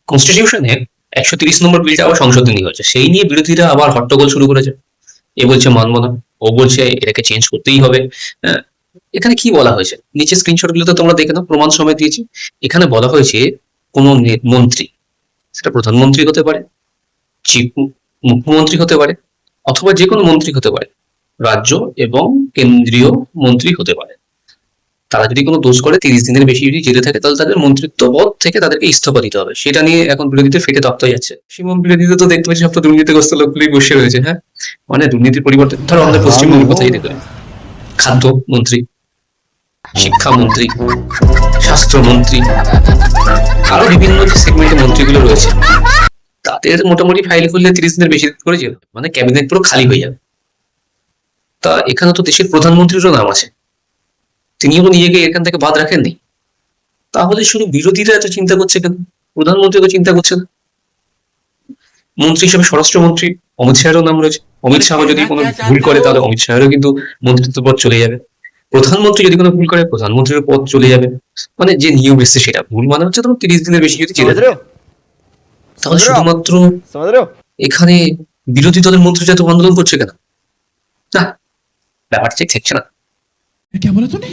কনস্টিটিউশনে 130 নম্বর বিলটা আবার সংশোধনী হয়েছে, সেই নিয়ে বিরোধীরা আবার হট্টগোল শুরু করেছে। এ বলছে মানবো না, ও বলছে এটাকে চেঞ্জ করতেই হবে। আহ, এখানে কি বলা হয়েছে নিচে স্ক্রিনশট গুলো তো তোমরা দেখে নাও, প্রমাণ সমেত দিয়েছি। এখানে বলা হয়েছে কোনো মন্ত্রী, সেটা প্রধানমন্ত্রী হতে পারে, চিফ মুখ্যমন্ত্রী হতে পারে, অথবা যে কোনো মন্ত্রী হতে পারে, রাজ্য এবং কেন্দ্রীয় মন্ত্রী হতে পারে। তারা যদি কোনো দোষ করে 30 দিনের বেশি যদি জেলে থাকে, তাহলে তাদের মন্ত্রিত্ব পদ থেকে তাদেরকে ইস্তফা দিতে হবে। সেটা নিয়ে এখন বিরোধীদের ফেটে তপ্ত হয়ে যাচ্ছে। পশ্চিমবঙ্গ বিরোধীদের তো দেখতে পাচ্ছি সব তো দুর্নীতিগ্রস্ত লোকগুলোই বসে রয়েছে। হ্যাঁ, মানে দুর্নীতির পরিবর্তে ধরো আমাদের পশ্চিমবঙ্গের কথাই দেখবে, খাদ্য মন্ত্রী, শিক্ষামন্ত্রী, স্বাস্থ্যমন্ত্রী, আরো বিভিন্ন যে সেগমেন্টের মন্ত্রীগুলো রয়েছে, তাদের মোটামুটি ফাইল খুললে 30 দিনের বেশি করে যাবে, মানে ক্যাবিনেট পুরো খালি হয়ে যাবে। তা এখানে তো দেশের প্রধানমন্ত্রীরও নাম আছে, তিনিও নিজেকে এখান থেকে বাদ রাখেননি। তাহলে শুধু বিরোধীরা এত চিন্তা করছে কেন, প্রধানমন্ত্রী তো চিন্তা করছে না? মন্ত্রী হিসেবে স্বরাষ্ট্রমন্ত্রী অমিত শাহেরও নাম রয়েছে। অমিত শাহ যদি কোনো ভুল করে তাহলে অমিত শাহেরও কিন্তু মন্ত্রিত্ব পদ চলে যাবে। প্রধানমন্ত্রী যদি কোনো ভুল করে প্রধানমন্ত্রীর পদ চলে যাবে। মানে যে নিয়ম এসছে সেটা ভুল, মানে হচ্ছে তোমার 30 দিনের বেশি যদি জেলে থাকে, তাহলে শুধুমাত্র এখানে বিরোধী দলের মন্ত্রীরা তো আন্দোলন করছে কেন? না, ব্যাপারটা ঠিক থাকছে না। क्या बोला तूने?